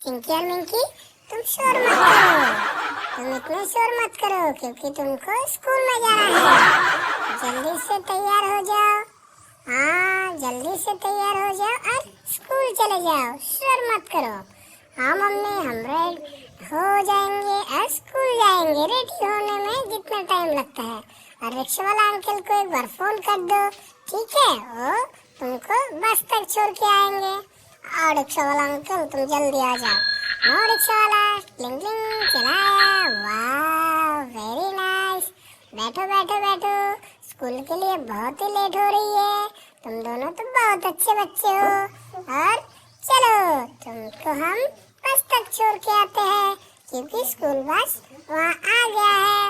चिंकी और मिंकी, तुम शोर मत करो, तुम इतना शोर मत करो क्योंकि तुमको स्कूल में जाना है। जल्दी से तैयार हो जाओ, हाँ जल्दी से तैयार हो जाओ और स्कूल चले जाओ, शोर मत करो। हाँ मम्मी, हम रेडी हो जाएंगे और स्कूल जाएंगे। रेडी होने में जितना टाइम लगता है। और रिक्शा वाला अंकल को एक बार फोन कर दो, ठीक है? वो तुमको बस तक छोड़ के आएंगे। और रिक्शा वाला अंकल, तुम जल्दी आ जाओ। नो रिक्शा वाला, क्लिंग क्लिंग चलाया। वाह, वेरी नाइस। बैठो बैठो बैठो, स्कूल के लिए बहुत ही लेट हो रही है। तुम दोनों तो बहुत अच्छे बच्चे हो। और चलो, तुमको हम बस तक छोड़ के आते हैं क्योंकि स्कूल बस वहाँ आ गया है।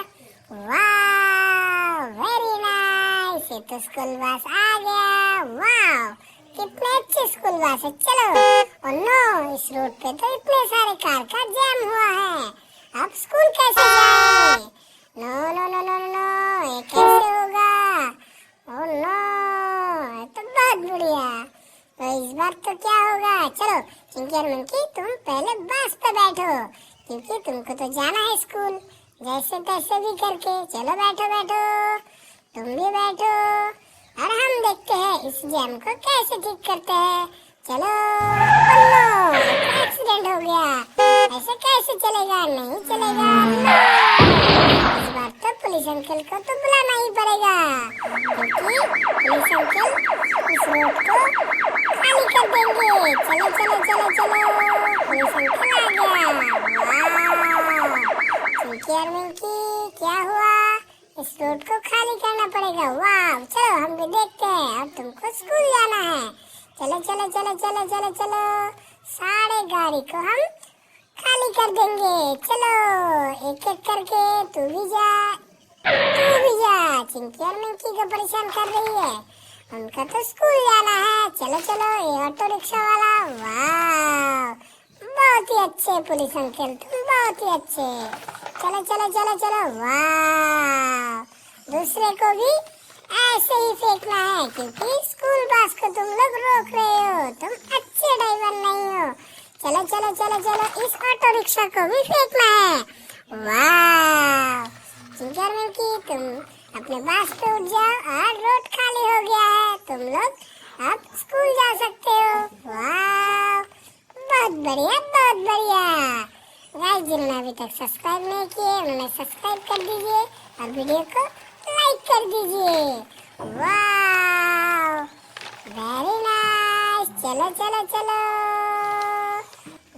वाह, वेरी नाइस। ये तो स्कूल बस आ गया। वाह, कितने अच्छे स्कूल बस है। चलो। ओह नो, इस रोड पे तो इतने सारे कार का जैम हुआ है। अब स्कूल कैसे जाएं? No no no no no, ये कैसे होगा? ओह नो, ये तो बहुत बढ़िया। तो इस बार तो क्या होगा? चलो चिंकी और मिंकी, तुम पहले बस पे बैठो क्योंकि तुमको तो जाना है स्कूल, जैसे तैसे भी करके। चलो बैठो बैठो, तुम भी बैठो और हम देखते हैं इस जैम को कैसे ठीक करते हैं। चलो। नो, एक्सीडेंट हो गया। ऐसे कैसे चलेगा? नहीं चलेगा। इस बार तो पुलिस अंकल को तो बुलाना ही पड़ेगा क्योंकि पुलिस अंकल इस रोड को खाली कर देंगे। चलो चलो चलो चलो, पुलिस अंकल आ गया। वाह, चिंकी और मिंकी, क्या हुआ? इस रोड को खाली करना पड़ेगा। वाह, चलो हम भी देखते हैं। अब तुमको स्कूल जाना है। चलो चलो चलो चलो चलो चलो, सारे गाड़ी को हम खाली कर देंगे। चलो एक एक करके, तू भी जा, तू भी जा। चिंकी और मिंकी को परेशान कर रही है, उनका तो स्कूल जाना है। चलो चलो, ये ऑटो रिक्शा वाला। वाह, बहुत ही अच्छे पुलिस अंकल, तुम बहुत ही अच्छे। चलो चलो चलो चलो। वाह, दूसरे को भी ऐसे ही फेंकना है क्योंकि स्कूल बस को तुम लोग रोक रहे हो, तुम अच्छे ड्राइवर नहीं हो। चलो चलो चलो चलो, इस ऑटो रिक्शा को भी फेंकना है। वाह, चिंकी और मिंकी, तुम अपने बस पे उठ जाओ और रोड खाली हो गया है। तुम लोग अब स्कूल जा सकते हो। वाह, बहुत बढ़िया बहुत बढ़िया। गाइस, जिन्होंने अभी तक सब्सक्राइब नहीं किए उन्होंने सब्सक्राइब कर दीजिए और वीडियो को लाइक कर दीजिए। वाह, वेरी नाइस। चलो चलो चलो।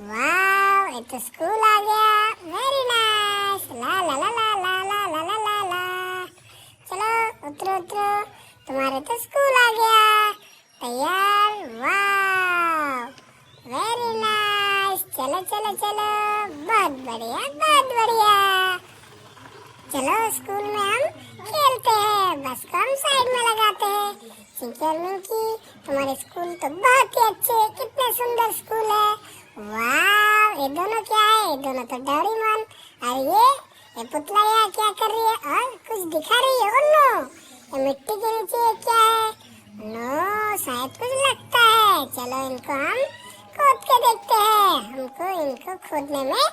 वाह, ये तो स्कूल आ गया। Very nice. ला ला ला ला ला ला ला ला ला ला। चलो उतरो उतरो, तुम्हारे तो स्कूल आ गया। तैयार? वाह, वेरी नाइस। चलो चलो चलो, बहुत बढ़िया बहुत बढ़िया। चलो स्कूल में हम खेलते हैं, बस को हम साइड में लगाते हैं। चिंकी और मिंकी, तुम्हारे स्कूल तो बहुत ही अच्छे, कितने सुंदर स्कूल है। वाह, ये दोनों क्या है? ये दोनों तो डोरेमोन। और ये पुतला यहाँ क्या कर रही है और कुछ दिखा रही है। ओह नो, ये मिट्टी के नीचे ये क्या है? नो, शायद कुछ लगता है। चलो इनको हम खोद के देखते हैं। हमको इनको खोदने में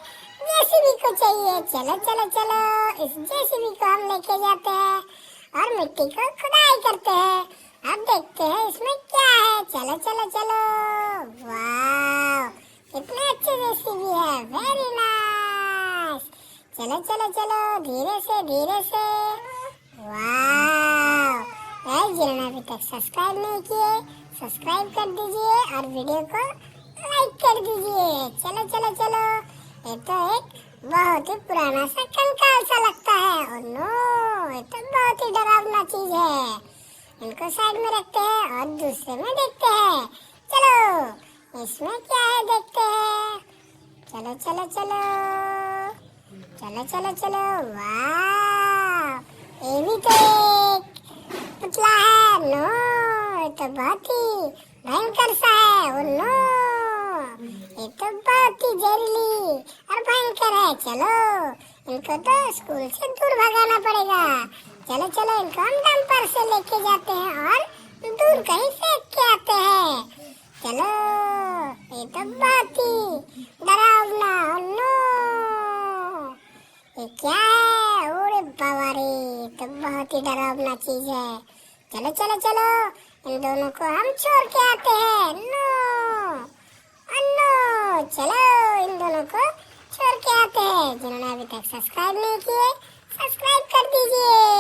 जेसीबी को चाहिए। चलो चलो चलो, इस जेसीबी को हम लेके जाते हैं और मिट्टी को खुदाई करते हैं। अब देखते हैं इसमें क्या है। चलो चलो चलो। वाह, कितने अच्छे जेसीबी है। Very nice. चलो चलो चलो, धीरे से धीरे से। वाह, गाइस, जिन्होंने अभी तक सब्सक्राइब नहीं किए सब्सक्राइब कर दीजिए और वीडियो को लाइक कर दीजिए। चलो चलो चलो, ये तो एक बहुत ही पुराना सा कंकाल सा लगता है। ओह नो, ये तो बहुत ही डरावना चीज है। इनको साइड में रखते हैं और दूसरे में देखते हैं। चलो इसमें क्या है देखते हैं। चलो चलो चलो चलो चलो चलो। वाह, ये भी तो एक पुतला है। नो, ये तो बहुत ही भयंकर सा है। ओह नो, ये तो बहुत ही जहरीली और भयंकर है। चलो इनको तो स्कूल से दूर भगाना पड़ेगा। चलो चलो, इनको हम डंपर से लेके जाते हैं और दूर कहीं फेंक के आते हैं। चलो, ये तो बहुत ही डरावना ये तो बहुत ही डरावना चीज है। चलो चलो चलो, इन दोनों को हम छोड़ के आते हैं। नो नो, चलो इन दोनों को छोड़ के आते हैं। जिन्होंने अभी तक सब्सक्राइब नहीं किए, सब्सक्राइब कर दीजिए।